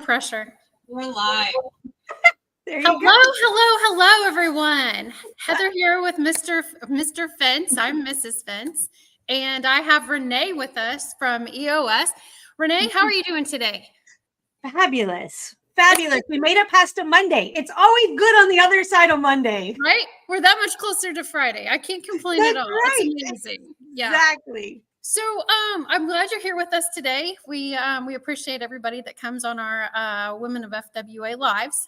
pressure. We're live. Hello, everyone. Heather here with Mr. Fence. I'm Mrs. Fence. And I have Renee with us from EOS. Renee, how are you doing today? Fabulous. We made it past a Monday. It's always good on the other side of Monday. Right? We're that much closer to Friday. I can't complain at all. Right. It's amazing. Yeah. Exactly. So I'm glad you're here with us today. We appreciate everybody that comes on our Women of FWA lives.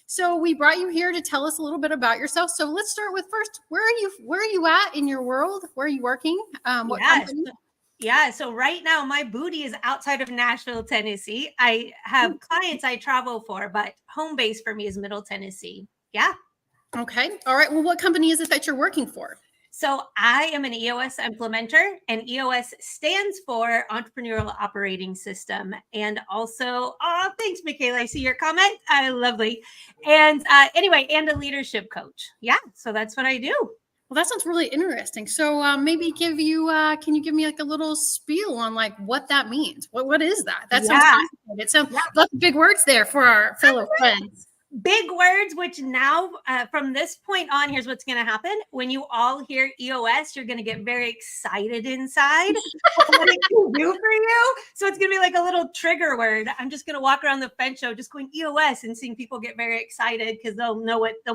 So we brought you here to tell us a little bit about yourself. So let's start with first, where are you at in your world? Where are you working? What company? Yeah, so right now my booty is outside of Nashville, Tennessee. I have clients I travel for, but home base for me is Middle Tennessee. Yeah. Okay. All right. Well, what company is it that you're working for? So I am an EOS implementer, and EOS stands for Entrepreneurial Operating System. And also, thanks, Michaela. I see your comment. Lovely. And anyway, and a leadership coach. Yeah, so that's what I do. Well, that sounds really interesting. So maybe can you give me like a little spiel on like what that means? What is that? That sounds complicated. It sounds lots of big words there for our fellow friends. Big words, which now from this point on, here's what's going to happen. When you all hear EOS, you're going to get very excited inside what it can do for you. So it's going to be like a little trigger word. I'm just going to walk around the fence show just going EOS and seeing people get very excited because they'll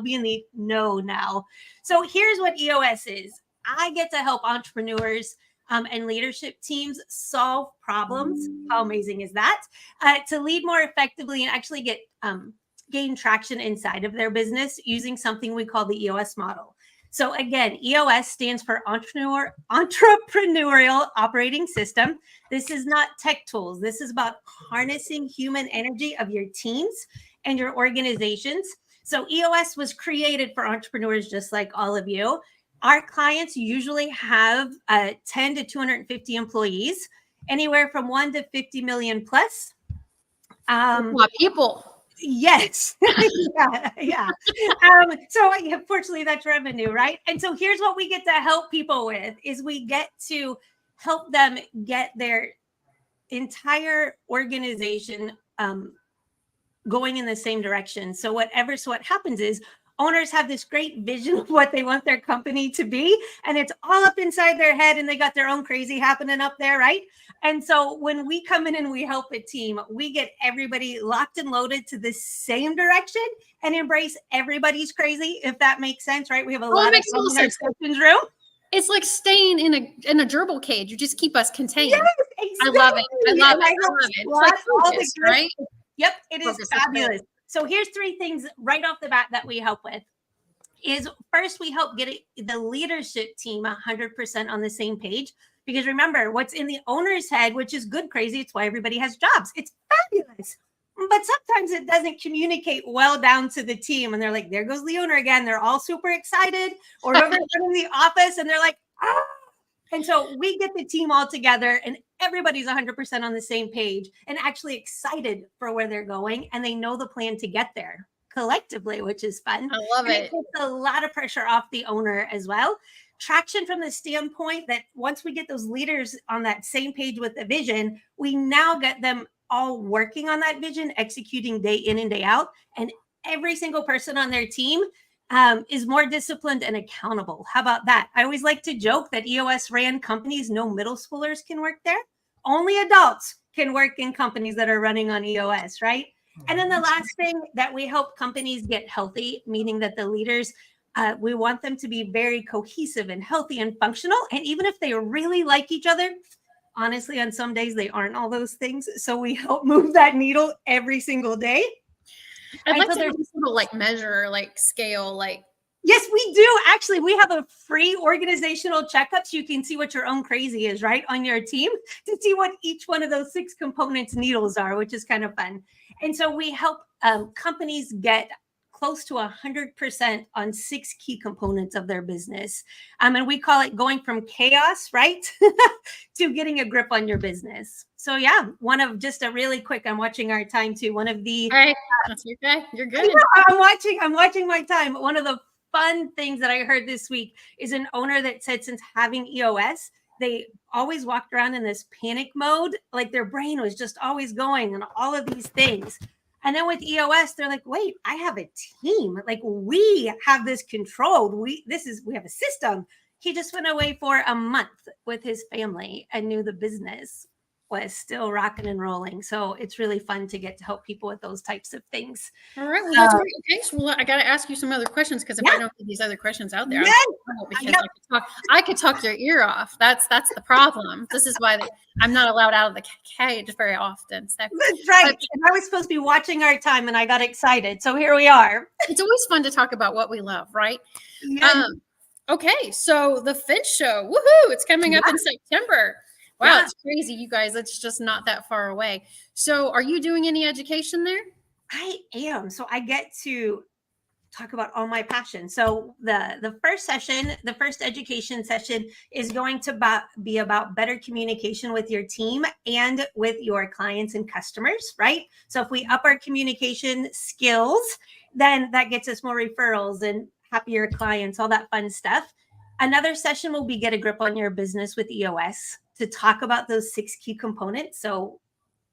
be in the know now. So here's what EOS is. I get to help entrepreneurs and leadership teams solve problems. How amazing is that? To lead more effectively and actually gain traction inside of their business using something we call the EOS model. So again, EOS stands for Entrepreneurial Operating System. This is not tech tools. This is about harnessing human energy of your teams and your organizations. So EOS was created for entrepreneurs just like all of you. Our clients usually have 10 to 250 employees, anywhere from 1 to 50 million plus. People. Yes. yeah. So unfortunately that's revenue, right? And so here's what we get to help people with is we get to help them get their entire organization going in the same direction. So what happens is owners have this great vision of what they want their company to be, and it's all up inside their head and they got their own crazy happening up there, right? And so when we come in and we help a team, we get everybody locked and loaded to the same direction and embrace everybody's crazy, if that makes sense, right? We have a lot of fun in our sessions room. It's like staying in a gerbil cage. You just keep us contained. Yes, exactly. I love it. It's like focus, right? Yep, it is fabulous. So here's 3 things right off the bat that we help with. Is first, we help get the leadership team 100% on the same page. Because remember, what's in the owner's head, which is good crazy, it's why everybody has jobs. It's fabulous. But sometimes it doesn't communicate well down to the team. And they're like, there goes the owner again. They're all super excited. Or whoever's in the office and they're like, ah. And so we get the team all together and everybody's 100% on the same page and actually excited for where they're going. And they know the plan to get there collectively, which is fun. I love it. It takes a lot of pressure off the owner as well. Traction from the standpoint that once we get those leaders on that same page with the vision, we now get them all working on that vision, executing day in and day out. And every single person on their team is more disciplined and accountable. How about that? I always like to joke that EOS ran companies no middle schoolers can work there. Only adults can work in companies that are running on EOS, right? And then the last thing that we help companies get healthy, meaning that the leaders, we want them to be very cohesive and healthy and functional. And even if they really like each other, honestly, on some days they aren't all those things. So we help move that needle every single day. I'd like to do this little like measure, like scale, like. Yes, we do. Actually, we have a free organizational checkup so you can see what your own crazy is, right, on your team to see what each one of those 6 components needles are, which is kind of fun. And so we help companies get close to 100% on 6 key components of their business. And we call it going from chaos, right, to getting a grip on your business. So yeah, one of just a really quick, I'm watching our time too. One of the, all right, that's okay. You're good. I'm watching my time. One of the fun things that I heard this week is an owner that said since having EOS, they always walked around in this panic mode, like their brain was just always going and all of these things. And then with EOS, they're like, wait, I have a team. Like we have this controlled. We have a system. He just went away for a month with his family and knew the business was still rocking and rolling. So it's really fun to get to help people with those types of things. All right. Well, that's great. Okay. So I got to ask you some other questions because if I don't get these other questions out there, I could talk your ear off. That's the problem. This is why I'm not allowed out of the cage very often. So, that's right. And I was supposed to be watching our time and I got excited. So here we are. It's always fun to talk about what we love, right? Yeah. Okay. So the Finch Show, woohoo! It's coming up in September. Wow, it's crazy, you guys. It's just not that far away. So are you doing any education there? I am. So I get to talk about all my passions. So the first session, the first education session is going to be about better communication with your team and with your clients and customers, right? So if we up our communication skills, then that gets us more referrals and happier clients, all that fun stuff. Another session will be get a grip on your business with EOS, to talk about those 6 key components. So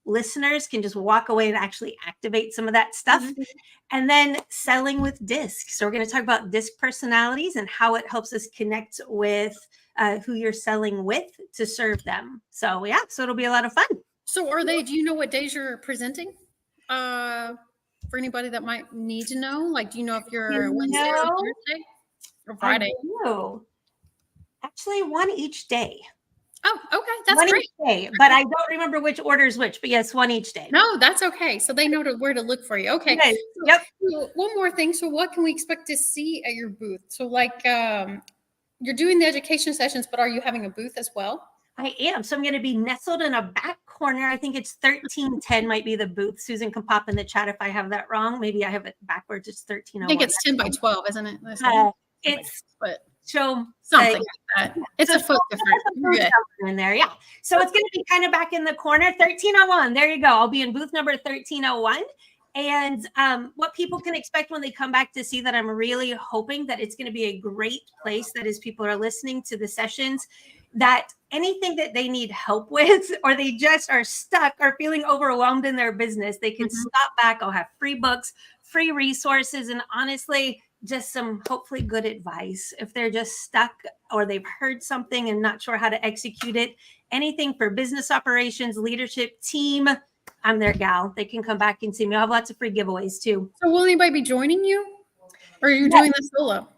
listeners can just walk away and actually activate some of that stuff. Mm-hmm. And then selling with DISC. So we're going to talk about DISC personalities and how it helps us connect with who you're selling with to serve them. So so it'll be a lot of fun. So do you know what days you're presenting? For anybody that might need to know, like, do you know if you're Wednesday or Thursday or Friday? Actually, one each day. Oh, okay. That's one great. Each day, but I don't remember which order is which, but yes, one each day. No, that's okay. So they know where to look for you. Okay. Yes. Yep. So one more thing. So what can we expect to see at your booth? So like you're doing the education sessions, but are you having a booth as well? I am. So I'm going to be nestled in a back corner. I think it's 1310 might be the booth. Susan can pop in the chat if I have that wrong. Maybe I have it backwards. It's 1301. I think it's 10 by 12, isn't it? So something like that. It's a foot difference in there. Yeah. So it's going to be kind of back in the corner. 1301. There you go. I'll be in booth number 1301. And what people can expect when they come back to see that, I'm really hoping that it's going to be a great place that as people are listening to the sessions, that anything that they need help with, or they just are stuck or feeling overwhelmed in their business, they can stop back. I'll have free books, free resources, and honestly, just some hopefully good advice. If they're just stuck or they've heard something and not sure how to execute it, anything for business operations, leadership, team, I'm their gal. They can come back and see me. I'll have lots of free giveaways too. So will anybody be joining you? Or are you doing this solo?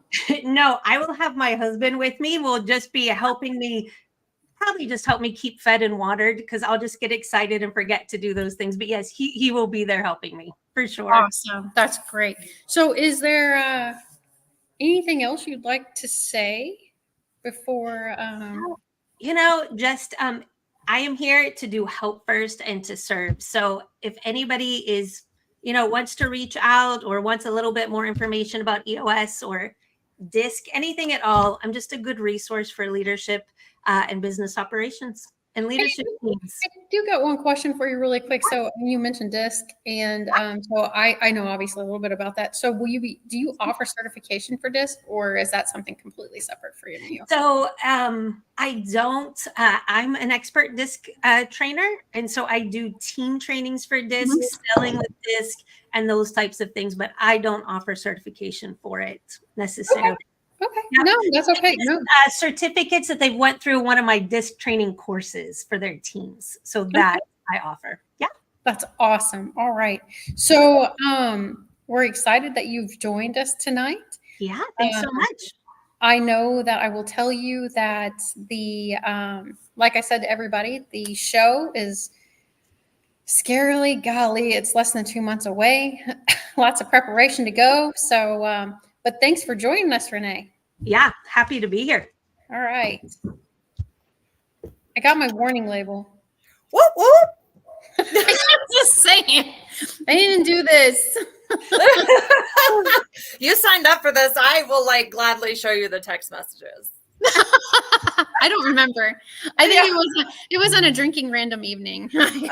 No, I will have my husband with me. Will just be helping me, probably just help me keep fed and watered, because I'll just get excited and forget to do those things. But yes, he will be there helping me for sure. Awesome. That's great. So is there anything else you'd like to say before? Just I am here to do help first and to serve. So if anybody is, wants to reach out or wants a little bit more information about EOS or DISC, anything at all, I'm just a good resource for leadership and business operations and leadership teams. I do got one question for you really quick. So you mentioned DISC, and so I know obviously a little bit about that. So do you offer certification for DISC, or is that something completely separate for you? So I don't, I'm an expert DISC trainer. And so I do team trainings for DISC, selling with DISC and those types of things, but I don't offer certification for it necessarily. Okay. No, that's okay. No. Certificates that they went through one of my DISC training courses for their teams. So that I offer. Yeah. That's awesome. All right. So we're excited that you've joined us tonight. Yeah. Thanks so much. I know that I will tell you that the, like I said to everybody, the show is scarily, golly, it's less than 2 months away. Lots of preparation to go. So, but thanks for joining us, Renee. Yeah, happy to be here. All right. I got my warning label. Whoop, whoop. I'm just saying. I didn't do this. You signed up for this. I will gladly show you the text messages. I don't remember. I think it was on a drinking random evening. Okay.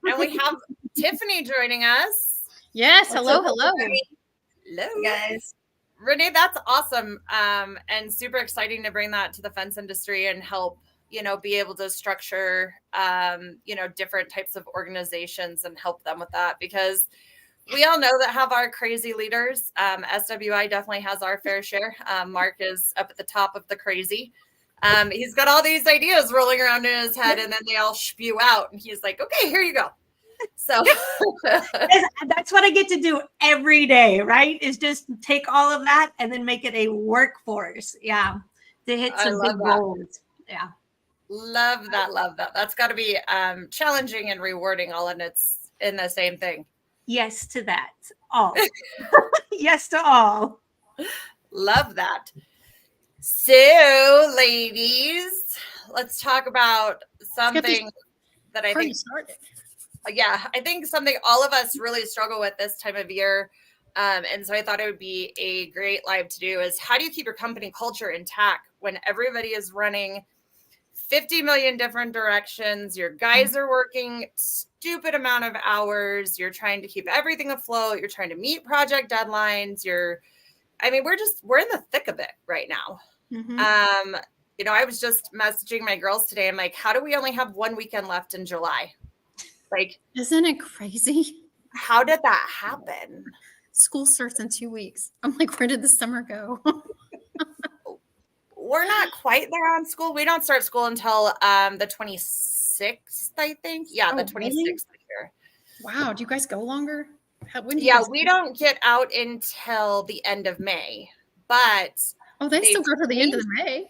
And we have Tiffany joining us. Yes. Hello. Hello, guys. Renee, that's awesome. And super exciting to bring that to the fence industry and help, be able to structure, different types of organizations and help them with that, because we all know that have our crazy leaders. SWI definitely has our fair share. Mark is up at the top of the crazy. He's got all these ideas rolling around in his head, and then they all spew out, and he's like, okay, here you go. So that's what I get to do every day, right? Is just take all of that and then make it a workforce. Yeah. To hit some big goals. Yeah. Love that. That's got to be challenging and rewarding all in the same thing. Yes to that. All. Yes to all. Love that. So, ladies, let's talk about something that I think started. Yeah, I think something all of us really struggle with this time of year. And so I thought it would be a great live to do is, how do you keep your company culture intact when everybody is running 50 million different directions? Your guys are working stupid amount of hours. You're trying to keep everything afloat. You're trying to meet project deadlines. We're in the thick of it right now. Mm-hmm. I was just messaging my girls today. I'm like, how do we only have one weekend left in July? Like, isn't it crazy? How did that happen? School starts in 2 weeks. I'm like, where did the summer go? We're not quite there on school. We don't start school until the 26th, I think. Yeah, the 26th really? here. Wow. Do you guys go longer? We don't get out until the end of May. But they still go to the end of May.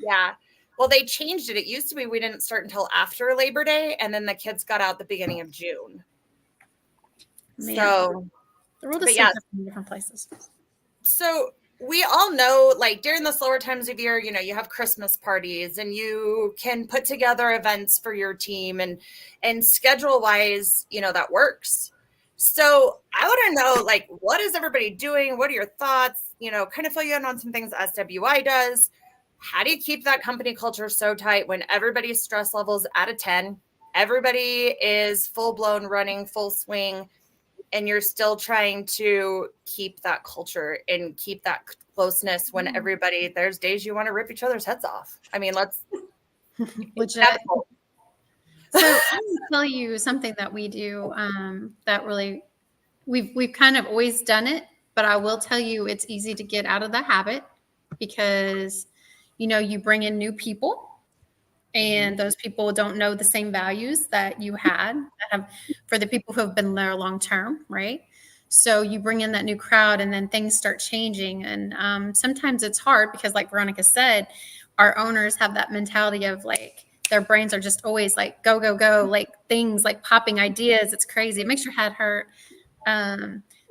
Yeah. Well, they changed it. It used to be we didn't start until after Labor Day, and then the kids got out the beginning of June. Man. So the world is so different in different places. So we all know, like, during the slower times of year, you have Christmas parties, and you can put together events for your team, and schedule wise, that works. So I want to know, like, what is everybody doing? What are your thoughts? Kind of fill you in on some things SWI does. How do you keep that company culture so tight when everybody's stress levels at a 10, everybody is full blown running full swing, and you're still trying to keep that culture and keep that closeness when there's days you want to rip each other's heads off. I mean, let's legit. So I'm going to tell you something that we do that really, we've kind of always done it, but I will tell you it's easy to get out of the habit because you bring in new people, and those people don't know the same values that you had for the people who have been there long term, right? So you bring in that new crowd, and then things start changing. And sometimes it's hard because, like Veronica said, our owners have that mentality of like their brains are just always like go, go, go, like things like popping ideas. It's crazy. It makes your head hurt.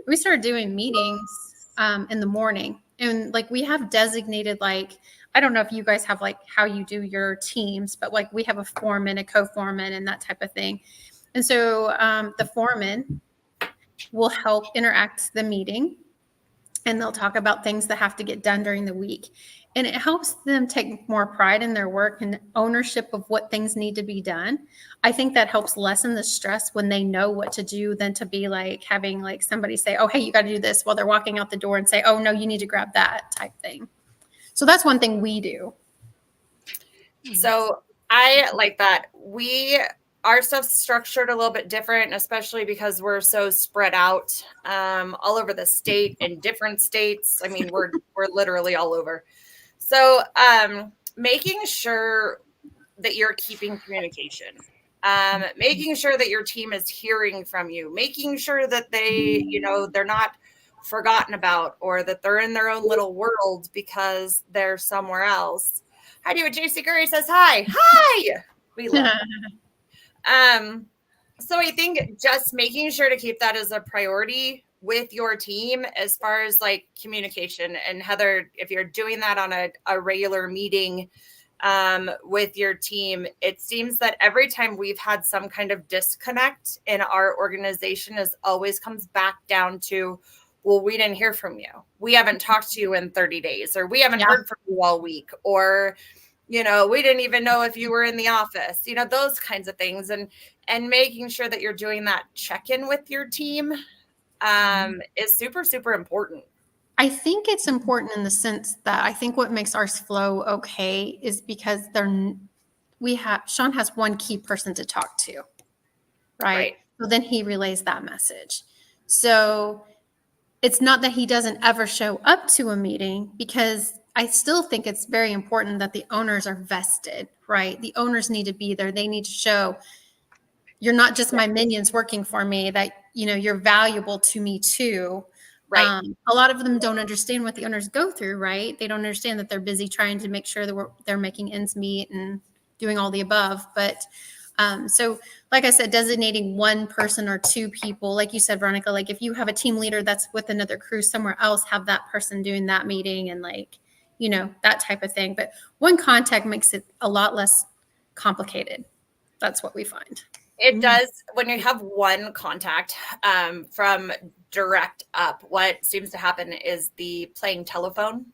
We started doing meetings in the morning, and like we have designated, like, I don't know if you guys have like how you do your teams, but like we have a foreman, a co-foreman, and that type of thing. And so the foreman will help interact the meeting, and they'll talk about things that have to get done during the week. And it helps them take more pride in their work and ownership of what things need to be done. I think that helps lessen the stress when they know what to do than to be like having like somebody say, oh, hey, you got to do this while they're walking out the door and say, oh, no, you need to grab that type thing. So that's one thing we do. So I like that. Our stuff's structured a little bit different, especially because we're so spread out all over the state in different states. I mean, we're literally all over. So making sure that you're keeping communication, making sure that your team is hearing from you, making sure that they, they're not forgotten about, or that they're in their own little world because they're somewhere else. Hi, do it. JC Curry says hi. Hi. We love it. So I think just making sure to keep that as a priority with your team as far as like communication. And Heather, if you're doing that on a regular meeting with your team, it seems that every time we've had some kind of disconnect in our organization, is always comes back down to, well, we didn't hear from you. We haven't talked to you in 30 days, or we haven't heard from you all week, or, we didn't even know if you were in the office, those kinds of things. And making sure that you're doing that check-in with your team is super, super important. I think it's important in the sense that I think what makes ours flow okay is because Sean has one key person to talk to, right? Right. So then he relays that message. So it's not that he doesn't ever show up to a meeting, because I still think it's very important that the owners are vested, right? The owners need to be there. They need to show you're not just my minions working for me, that, you're valuable to me too. Right. A lot of them don't understand what the owners go through, right? They don't understand that they're busy trying to make sure that they're making ends meet and doing all the above. But so like I said, designating one person or two people, like you said, Veronica, like if you have a team leader that's with another crew somewhere else, have that person doing that meeting and that type of thing. But one contact makes it a lot less complicated. That's what we find. It does. When you have one contact from direct up, what seems to happen is the playing telephone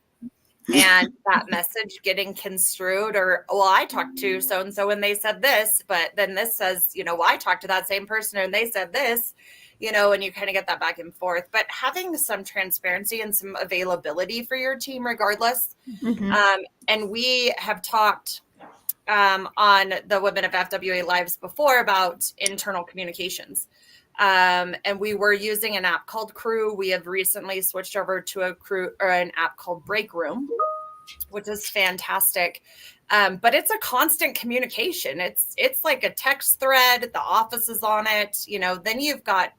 and that message getting construed, or, well, I talked to so-and-so and they said this, but then this says, well, I talked to that same person and they said this, and you kind of get that back and forth. But having some transparency and some availability for your team regardless. And we have talked on the Women of FWA Lives before about internal communications. And we were using an app called Crew. We have recently switched over to an app called Break Room, which is fantastic. But it's a constant communication. It's like a text thread. The office is on it. Then you've got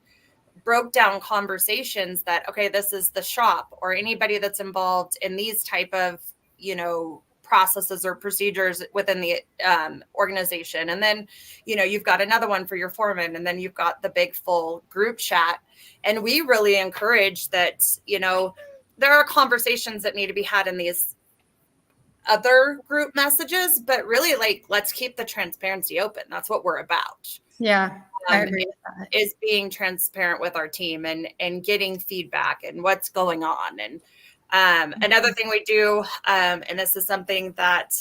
broke down conversations that, okay, this is the shop or anybody that's involved in these type of, processes or procedures within the organization. And then, you've got another one for your foreman, and then you've got the big full group chat. And we really encourage that, there are conversations that need to be had in these other group messages, but really, let's keep the transparency open. That's what we're about. Yeah, I agree with that. Is being transparent with our team and getting feedback and what's going on. And another thing we do, and this is something that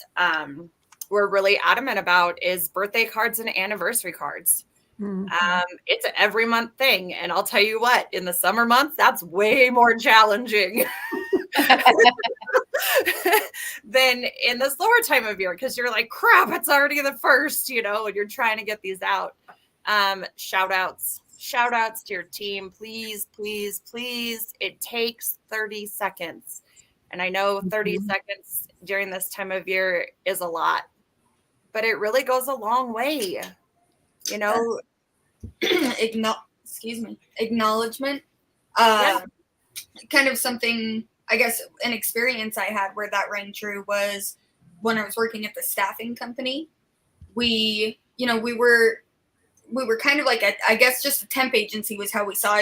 we're really adamant about, is birthday cards and anniversary cards. It's an every month thing. And I'll tell you what, in the summer months, that's way more challenging than in the slower time of year, because you're like, crap, it's already the first, and you're trying to get these out. Shout outs to your team. Please, please, please. It takes 30 seconds. And I know 30 seconds during this time of year is a lot, but it really goes a long way. Acknowledgement. Kind of something, I guess, an experience I had where that rang true was when I was working at the staffing company. We were kind of like I guess just a temp agency was how we saw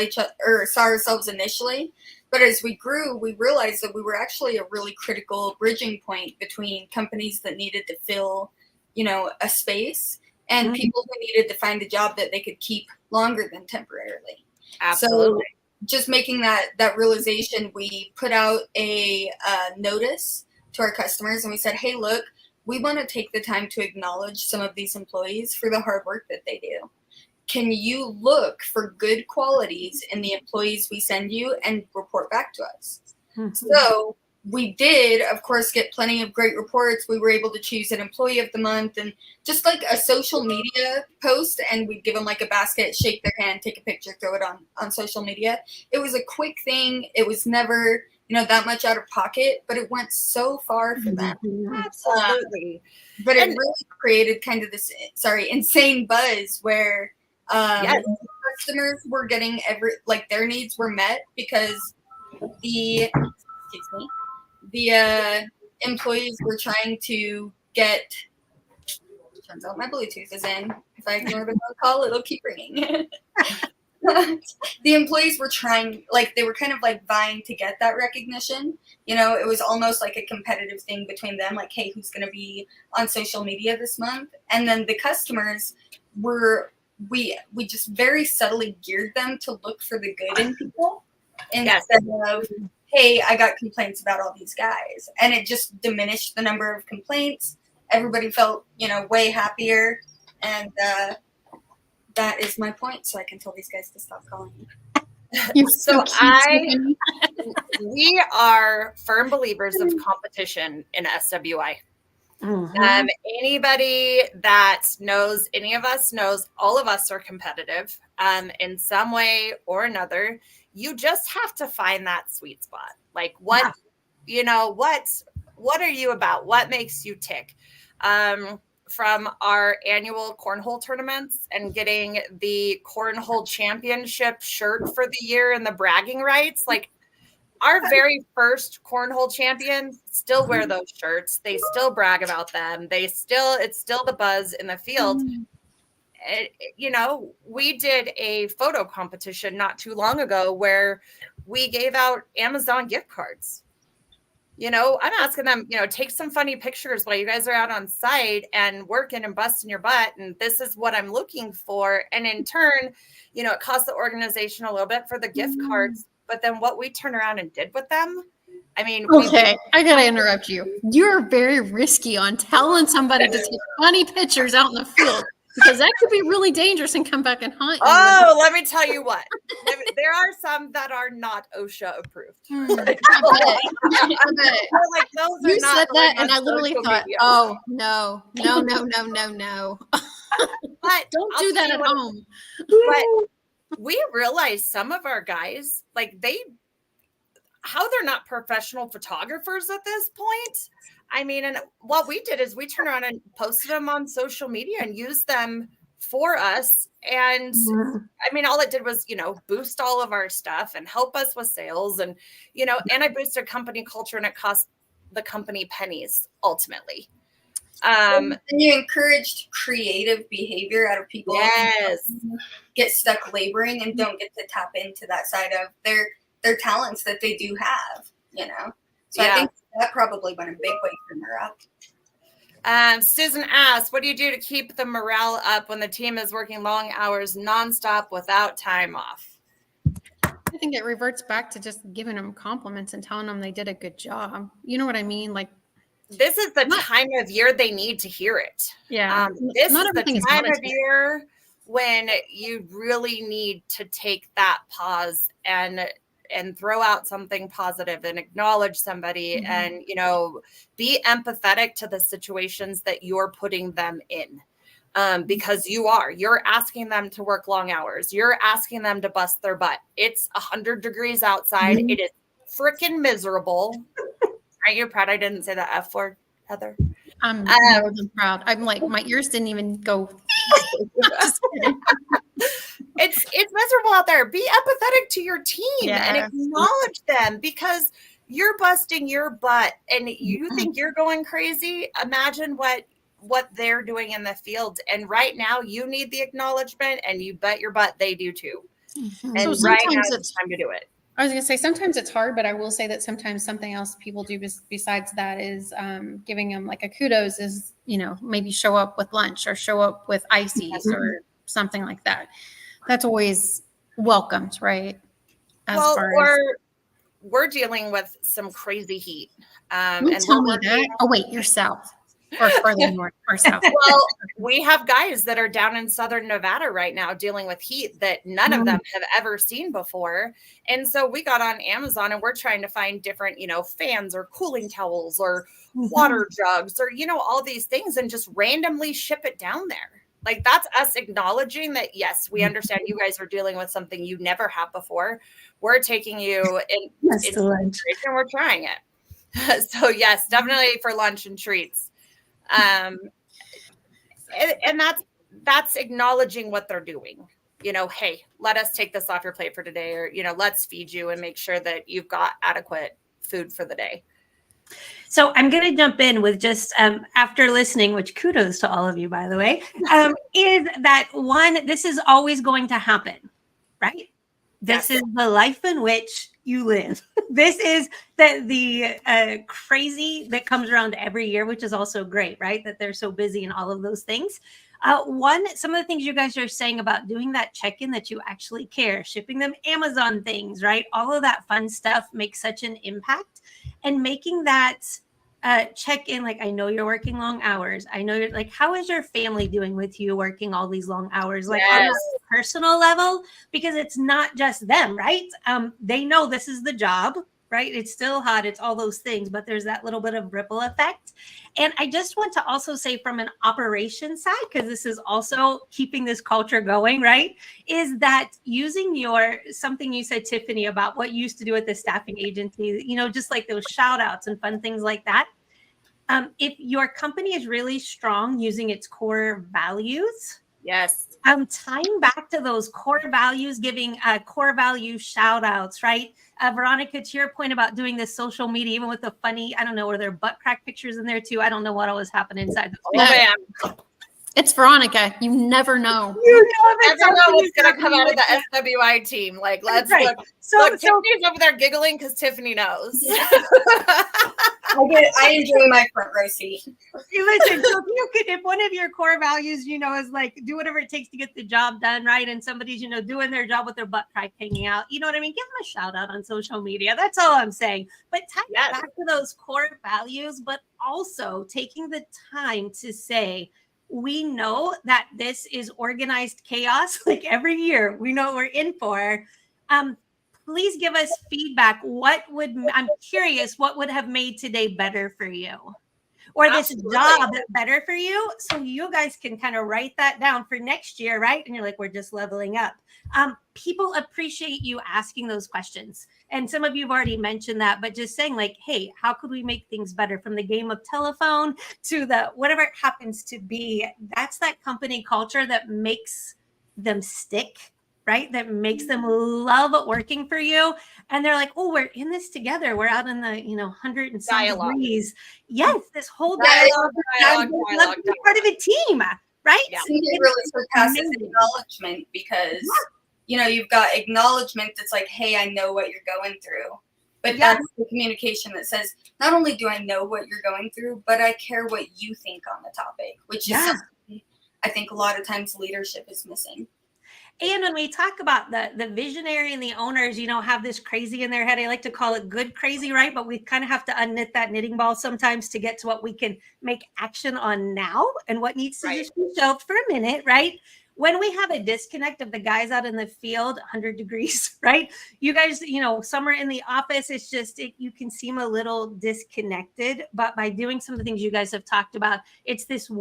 ourselves initially. But as we grew, we realized that we were actually a really critical bridging point between companies that needed to fill, a space and people who needed to find a job that they could keep longer than temporarily. Absolutely. So just making that realization, we put out a notice to our customers and we said, hey, look, we want to take the time to acknowledge some of these employees for the hard work that they do. Can you look for good qualities in the employees we send you and report back to us? So we did, of course, get plenty of great reports. We were able to choose an employee of the month and just like a social media post, and we'd give them like a basket, shake their hand, take a picture, throw it on social media. It was a quick thing. It was never that much out of pocket, but it went so far for them. Absolutely. But it really created kind of this, insane buzz where customers were getting their needs were met because the employees were trying to get, turns out my Bluetooth is in. If I ignore the phone call, it'll keep ringing. The employees were trying, they were kind of vying to get that recognition. It was almost like a competitive thing between them, like, hey, who's going to be on social media this month? And then the customers we just very subtly geared them to look for the good in people instead of, hey, I got complaints about all these guys. And it just diminished the number of complaints. Everybody felt, way happier. And that is my point, so I can tell these guys to stop calling me. You're so cute, Stephanie. We are firm believers of competition in SWI. Mhm. Anybody that knows any of us knows all of us are competitive in some way or another. You just have to find that sweet spot. Like what, what are you about? What makes you tick? From our annual cornhole tournaments and getting the cornhole championship shirt for the year and the bragging rights, like our very first cornhole champions still wear those shirts. They still brag about them. It's still the buzz in the field. We did a photo competition not too long ago where we gave out Amazon gift cards. I'm asking them, take some funny pictures while you guys are out on site and working and busting your butt. And this is what I'm looking for. And in turn, it costs the organization a little bit for the gift cards. But then what we turn around and did with them, I mean, okay, I gotta interrupt you. You're very risky on telling somebody to take funny pictures out in the field because that could be really dangerous and come back and haunt you. Oh, let me tell you what. There are some that are not OSHA approved. I bet. Like, those You are not said that, going and on I literally social thought, media. "Oh no. But Don't I'll do tell that you at what, home." But we realize some of our guys, like how they're not professional photographers at this point. I mean, and what we did is we turned around and posted them on social media and used them for us. And I mean, all it did was, boost all of our stuff and help us with sales and, and I boosted company culture and it cost the company pennies ultimately. And you encouraged creative behavior out of people. Yes. Who get stuck laboring and don't get to tap into that side of their talents that they do have, So Yeah. I think that probably went a big way for morale. Susan asks, what do you do to keep the morale up when the team is working long hours nonstop without time off? I think it reverts back to just giving them compliments and telling them they did a good job. You know what I mean? Like, this is the time of year they need to hear it. yeah. This Not is everything the is time of monetary. year when you really need to take that pause and throw out something positive and acknowledge somebody and, be empathetic to the situations that you're putting them in. Because you're asking them to work long hours. You're asking them to bust their butt. It's 100 degrees outside. It is freaking miserable. Aren't you proud I didn't say the F word, Heather? I'm more than proud. I'm like, my ears didn't even go. Just kidding. It's miserable out there. Be empathetic to your team and Yes. acknowledge them because you're busting your butt and you think you're going crazy. Imagine what they're doing in the field. And right now you need the acknowledgement and you bet your butt they do too. And So right now sometimes it's time to do it. I was going to say sometimes it's hard, but I will say that sometimes something else people do besides that is giving them like a kudos is, maybe show up with lunch or show up with ices or something like that. That's always welcomed, right? We're dealing with some crazy heat. Don't tell me that. Oh, wait, you're south or further north or south. Well, we have guys that are down in Southern Nevada right now dealing with heat that none of them have ever seen before. And so we got on Amazon and we're trying to find different, fans or cooling towels or water jugs or, all these things and just randomly ship it down there. Like that's us acknowledging that, yes, we understand you guys are dealing with something you never have before. We're taking you in consideration. We're trying it. So yes, definitely for lunch and treats. And that's acknowledging what they're doing. Hey, let us take this off your plate for today, or, let's feed you and make sure that you've got adequate food for the day. So I'm going to jump in with just after listening, which kudos to all of you, by the way, is that one, this is always going to happen, right? This is the life in which you live. This is the crazy that comes around every year, which is also great, right? That they're so busy and all of those things. Some of the things you guys are saying about doing that check-in that you actually care, shipping them Amazon things, right? All of that fun stuff makes such an impact, and making that check in. Like, I know you're working long hours. I know you're like, how is your family doing with you working all these long hours? Like on Yes. a personal level, because it's not just them, right? They know this is the job, right? It's still hot. It's all those things, but there's that little bit of ripple effect. And I just want to also say from an operation side, because this is also keeping this culture going, right? Is that using something you said, Tiffany, about what you used to do at the staffing agency, just like those shout outs and fun things like that. If your company is really strong using its core values, Yes. tying back to those core values, giving core value shout outs, right? Veronica, to your point about doing this social media, even with the funny, I don't know, were there butt crack pictures in there too? I don't know what always happened inside those Oh, man. It's Veronica. You never know. Never know what's going to come out of the SWI team. Like, let's right. look. So Tiffany's over there giggling because Tiffany knows. I enjoy my front row seat. listen, so if one of your core values, is like do whatever it takes to get the job done, right? And somebody's, doing their job with their butt crack hanging out, you know what I mean? Give them a shout out on social media. That's all I'm saying. But tie it back to those core values, but also taking the time to say, we know that this is organized chaos. Like every year, we know what we're in for. Please give us feedback. I'm curious, what would have made today better for you? Or this job better for you? So you guys can kind of write that down for next year, right? And you're like, we're just leveling up. People appreciate you asking those questions. And some of you have already mentioned that, but just saying like, hey, how could we make things better, from the game of telephone to the whatever it happens to be? That's that company culture that makes them stick, right? That makes them love working for you. And they're like, oh, we're in this together. We're out in the, 100 and some degrees. Yes, this whole dialogue. Love to be part of a team, right? Yeah. It really surpasses acknowledgement because, you've got acknowledgement that's like, hey, I know what you're going through. But that's the communication that says, not only do I know what you're going through, but I care what you think on the topic, which is something I think a lot of times leadership is missing. And when we talk about the visionary and the owners, have this crazy in their head. I like to call it good crazy, right? But we kind of have to unknit that knitting ball sometimes to get to what we can make action on now and what needs to just be shelved for a minute, right? When we have a disconnect of the guys out in the field, 100 degrees, right? You guys, somewhere in the office, it's just, you can seem a little disconnected. But by doing some of the things you guys have talked about, it's this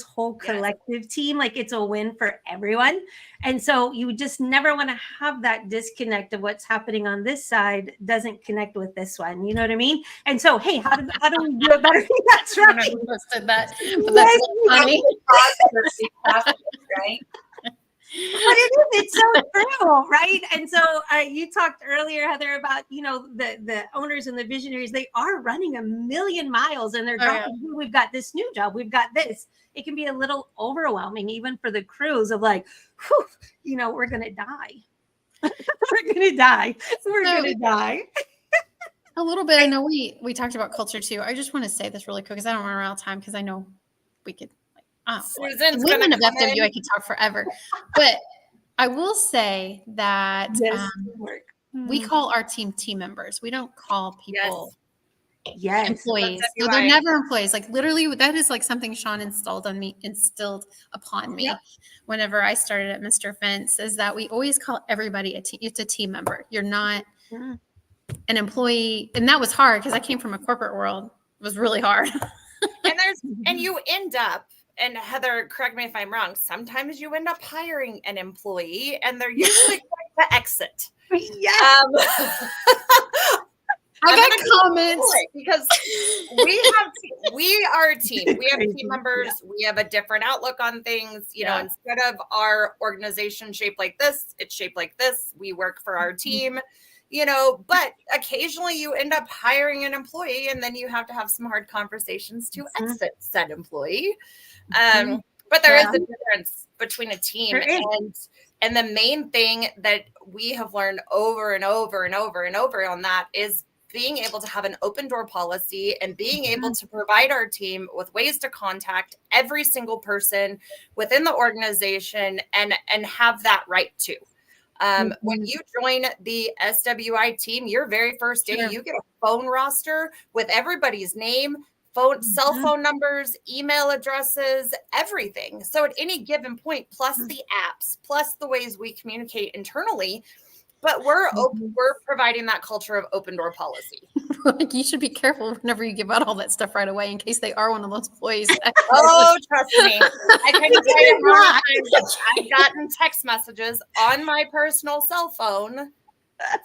whole collective team, like it's a win for everyone. And so you just never want to have that disconnect of what's happening on this side doesn't connect with this one. You know what I mean? And so, hey, how do we do it better? That's right. I posted that, but that's funny. Right? But it's so true, right? And so you talked earlier, Heather, about the owners and the visionaries. They are running 1,000,000 miles, and they're dropping. We've got this new job. We've got this. It can be a little overwhelming, even for the crews, of like, whew, we're gonna die. We're gonna die. We're gonna die. A little bit. I know we talked about culture too. I just want to say this really quick because I don't want to run out of time because I know we could. Women of FWA, I could talk forever, but I will say that we call our team members. We don't call people employees. So they're never employees. Like literally, that is like something Sean instilled upon me whenever I started at Mr. Fence, is that we always call everybody it's a team member. You're not an employee, and that was hard because I came from a corporate world. It was really hard. And you end up. And Heather, correct me if I'm wrong, sometimes you end up hiring an employee and they're usually going to exit. Yeah. I got comments because we are a team. We have team members. We have a different outlook on things. Instead of our organization shaped like this, it's shaped like this. We work for our team. But occasionally you end up hiring an employee and then you have to have some hard conversations to exit said employee. But there is a difference between a team and the main thing that we have learned over and over and over and over on that is being able to have an open door policy and being able to provide our team with ways to contact every single person within the organization and have that right too. When you join the SWI team, your very first day, Sure. you get a phone roster with everybody's name, phone, cell phone numbers, email addresses, everything. So at any given point, plus the apps, plus the ways we communicate internally, but we're providing that culture of open door policy. Like, you should be careful whenever you give out all that stuff right away in case they are one of those employees. Oh, trust me. I couldn't tell you how many times I've gotten text messages on my personal cell phone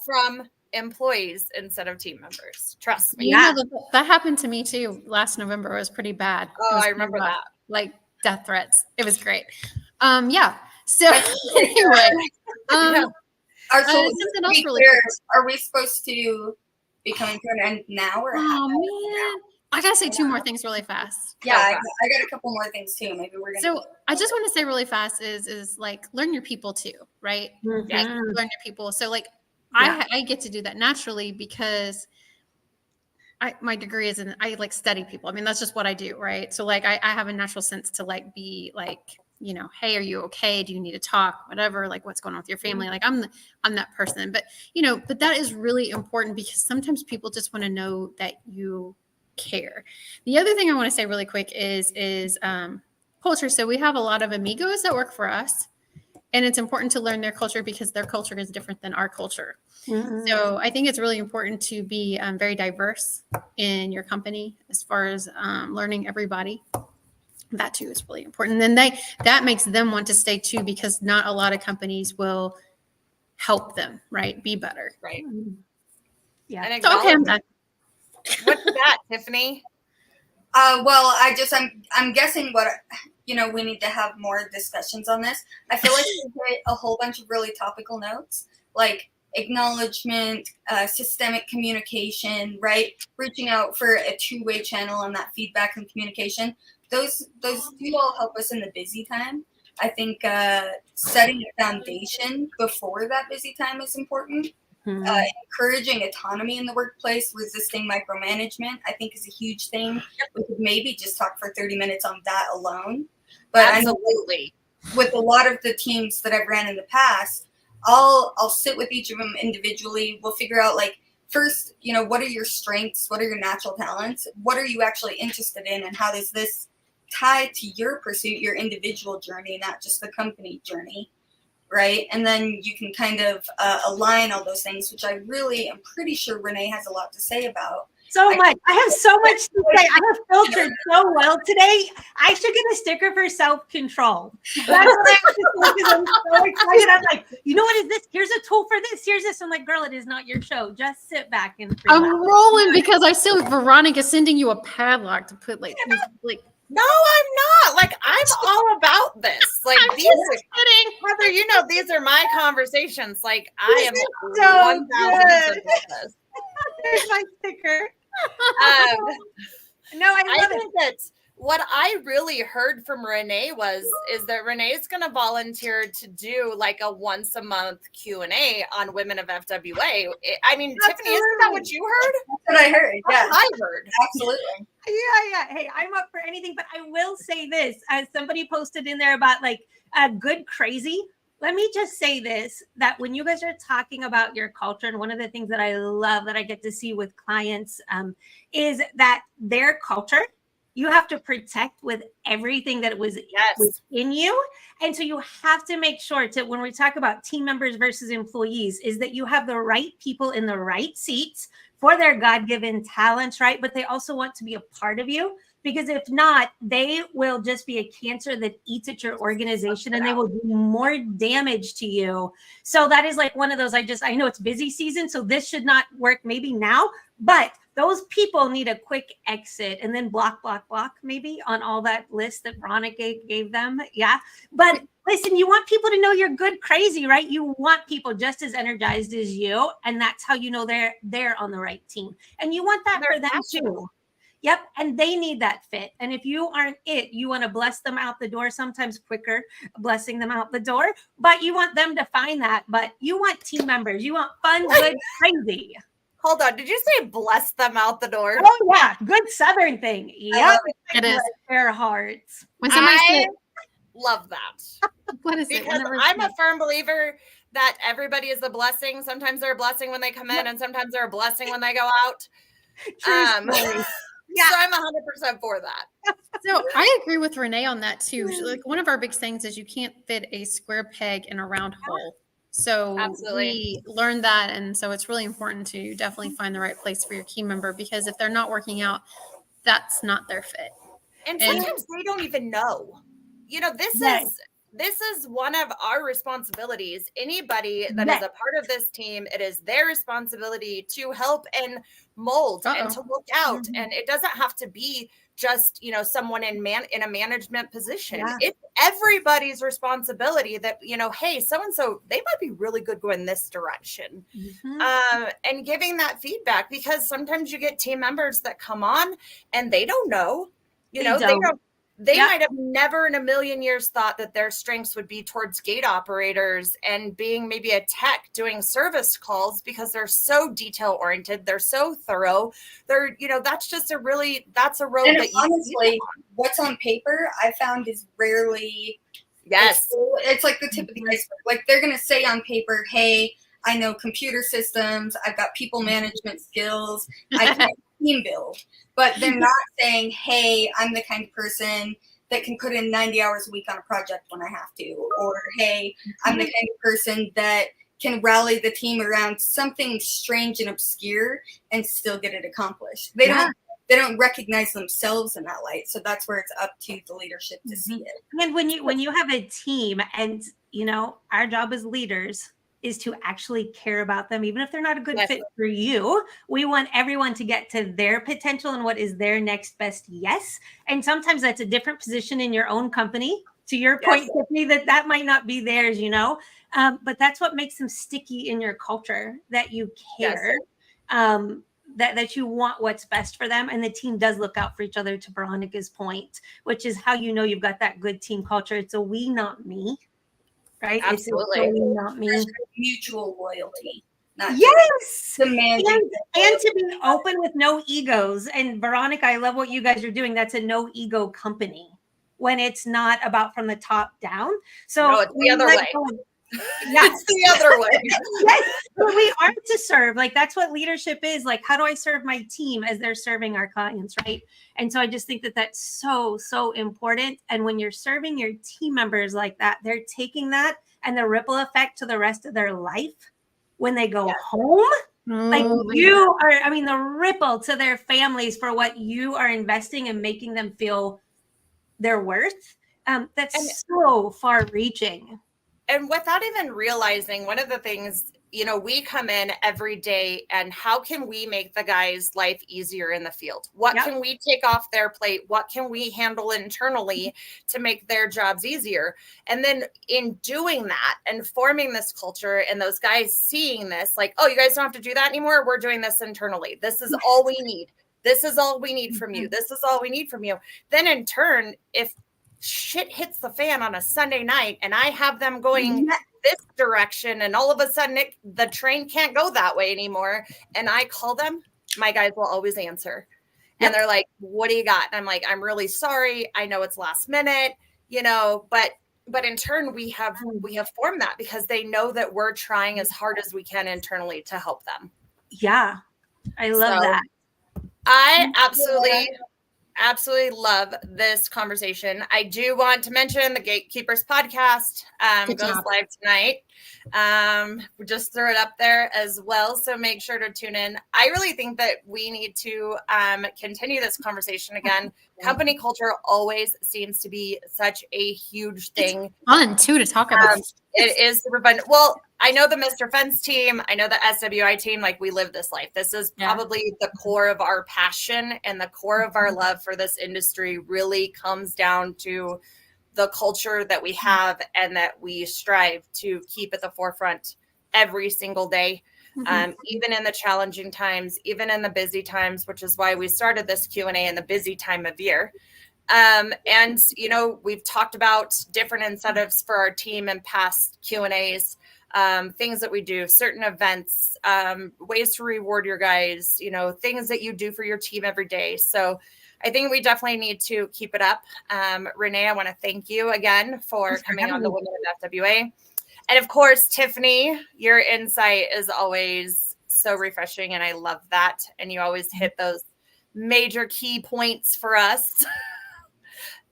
from employees instead of team members. Trust me. You know, that happened to me too last November. It was pretty bad. It Oh, was I pretty remember rough. that. Like death threats. It was great. Yeah. So anyway, Yeah. something else be really clear, quick. are we supposed to be coming to an end now or Oh man, I gotta say two more things really fast. yeah, Okay. I got a couple more things too. Maybe we're gonna So I just want to say really fast is like learn your people too, right? Like, learn your people. So like I get to do that naturally because my degree is I like study people. I mean, that's just what I do, right? So like I have a natural sense to like be like, you know, hey, are you okay? Do you need to talk? Whatever, like what's going on with your family? Like I'm that person. But you know, but that is really important because sometimes people just want to know that you care. The other thing I want to say really quick is culture. So we have a lot of amigos that work for us. And it's important to learn their culture because their culture is different than our culture. So I think it's really important to be very diverse in your company as far as learning everybody. That too is really important. And then that makes them want to stay too, because not a lot of companies will help them, right? Be better. Right. Yeah. And So, okay, I'm done. What's that, Tiffany? well, I'm guessing what we need to have more discussions on this. I feel like we hit a whole bunch of really topical notes, like acknowledgement, systemic communication, right? Reaching out for a two-way channel on that feedback and communication. Those do all help us in the busy time. I think setting a foundation before that busy time is important. Encouraging autonomy in the workplace, resisting micromanagement, I think is a huge thing. We could maybe just talk for 30 minutes on that alone. But Absolutely. With a lot of the teams that I've ran in the past, I'll sit with each of them individually. We'll figure out, like, first, what are your strengths? What are your natural talents? What are you actually interested in? And how does this tie to your pursuit, your individual journey, not just the company journey? Right. And then you can kind of align all those things, which I really am pretty sure Renee has a lot to say about. So much. I have so much to say. I have filtered so well today. I should get a sticker for self-control. That's what I'm so excited. I'm like, you know what is this? Here's a tool for this. Here's this. I'm like, girl, it is not your show. Just sit back and I'm relax. rolling because I see Veronica sending you a padlock to put like No, I'm not. Like, I'm all about this. Like, I'm just kidding. Heather, these are my conversations. Like, I am so 1,000% with this. There's my sticker. No, I I love it. think that what I really heard from Renee is that Renee's going to volunteer to do like a once a month Q&A on Women of FWA. I mean, Tiffany, isn't that what you heard? That's what I heard. Yeah, I heard. absolutely. Yeah. Hey, I'm up for anything, but I will say this, as somebody posted in there about like good crazy. Let me just say this, that when you guys are talking about your culture, and one of the things that I love that I get to see with clients is that their culture, you have to protect with everything that was within you. And so you have to make sure to, when we talk about team members versus employees, is that you have the right people in the right seats for their God-given talents, right? But they also want to be a part of you. Because if not, they will just be a cancer that eats at your organization and they will do more damage to you. So that is like one of those, I know it's busy season, so this should not work maybe now, but those people need a quick exit and then block maybe on all that list that Veronica gave them. Yeah. But listen, you want people to know you're good crazy, right? You want people just as energized as you. And that's how you know they're on the right team. And you want that for them too. Yep. And they need that fit. And if you aren't it, you want to bless them out the door, sometimes quicker blessing them out the door, but you want them to find that. But you want team members. You want fun, good, crazy. Hold on. Did you say bless them out the door? Oh, yeah. Good Southern thing. Yep. It is. Their hearts. When somebody I said, love that. what is it? Because Whenever- I'm a firm believer that everybody is a blessing. Sometimes they're a blessing when they come in, and sometimes they're a blessing when they go out. True So story. Yeah. I'm 100% for that. So I agree with Renee on that too. Mm. Like one of our big things is you can't fit a square peg in a round hole. So Absolutely. we learned that, and so it's really important to definitely find the right place for your key member, because if they're not working out, that's not their fit. And And- sometimes they don't even know. You know, this is one of our responsibilities. Anybody that is a part of this team, it is their responsibility to help and mold and to look out. Mhm. And it doesn't have to be just, you know, someone in a management position. Yeah. It's everybody's responsibility that, you know, hey, so and so, they might be really good going this direction. Mhm. And giving that feedback, because sometimes you get team members that come on and they don't know. You know, they Yep. might have never in a million years thought that their strengths would be towards gate operators and being maybe a tech doing service calls, because they're so detail oriented. They're so thorough. They're, you know, that's a road And that you honestly, what's on paper, I found is rarely. yes. It's like the tip of the iceberg. Like they're going to say on paper, hey, I know computer systems. I've got people management skills. I can team build. But they're not saying, hey, I'm the kind of person that can put in 90 hours a week on a project when I have to. Or, hey, I'm the kind of person that can rally the team around something strange and obscure and still get it accomplished. They don't recognize themselves in that light. So that's where it's up to the leadership to see it. And when you have a team, and you know, our job as leaders is to actually care about them, even if they're not a good fit for you. We want everyone to get to their potential and what is their next best yes. And sometimes that's a different position in your own company. To your point, Tiffany, that might not be theirs, you know, but that's what makes them sticky in your culture, that you care, that you want what's best for them. And the team does look out for each other, to Veronica's point, which is how you know you've got that good team culture. It's a we, not me. Right? Absolutely. It's a not me. Mutual loyalty. Yes. Demanding. And to be open with no egos. And Veronica, I love what you guys are doing. That's a no ego company when it's not about from the top down. So no, it's the other way. It's the other way. Yes, but we are to serve. Like that's what leadership is. Like, how do I serve my team as they're serving our clients, right? And so I just think that that's so important. And when you're serving your team members like that, they're taking that and the ripple effect to the rest of their life when they go home. Like you are, I mean, the ripple to their families for what you are investing and making them feel their worth. That's so far reaching. And without even realizing, one of the things, you know, we come in every day and how can we make the guys' life easier in the field? What can we take off their plate? What can we handle internally to make their jobs easier? And then in doing that and forming this culture and those guys seeing this, like, oh, you guys don't have to do that anymore. We're doing this internally. This is all we need. This is all we need from you. This is all we need from you. Then in turn, if shit hits the fan on a Sunday night and I have them going this direction and all of a sudden the train can't go that way anymore, and I call them, my guys will always answer. And they're like, what do you got? And I'm like, I'm really sorry. I know it's last minute, you know, but in turn we have formed that because they know that we're trying as hard as we can internally to help them. Yeah. I love that. I absolutely love this conversation. I do want to mention the Gatekeepers podcast goes live tonight. We just throw it up there as well. So make sure to tune in. I really think that we need to continue this conversation again. Company culture always seems to be such a huge thing. It's fun too to talk about. It is super fun. Well, I know the Mr. Fence team. I know the SWI team. Like, we live this life. This is probably the core of our passion, and the core of our love for this industry really comes down to the culture that we have and that we strive to keep at the forefront every single day. Even in the challenging times, even in the busy times, which is why we started this Q&A in the busy time of year. And, you know, we've talked about different incentives for our team in past Q&As, things that we do, certain events, ways to reward your guys, you know, things that you do for your team every day. So I think we definitely need to keep it up. Renee, I want to thank you again for coming on the Women of FWA. And of course, Tiffany, your insight is always so refreshing, and I love that. And you always hit those major key points for us.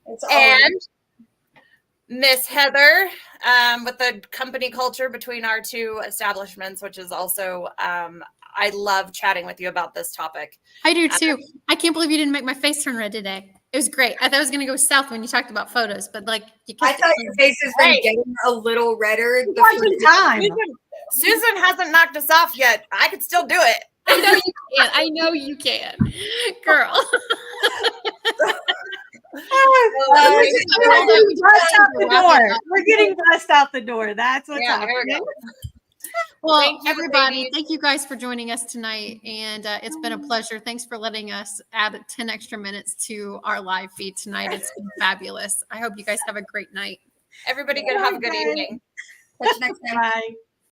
It's And Miss Heather, with the company culture between our two establishments, which is also, I love chatting with you about this topic. I do too. I can't believe you didn't make my face turn red today. It was great. I thought it was going to go south when you talked about photos, but like you I kept thought it your clean. face has been Right. getting a little redder. the Watching first- time. Susan hasn't knocked us off yet. I could still do it. I know you can. I know you can, girl. We're Thank just you. getting bust out the Wrap it door. up. We're getting bust out the door. That's what's Yeah, there we happening. go. Well, Thank you, everybody, ladies. thank you guys for joining us tonight. And it's been a pleasure. Thanks for letting us add 10 extra minutes to our live feed tonight. It's been fabulous. I hope you guys have a great night. Everybody can have a good Bye. evening. Catch you next time. Bye.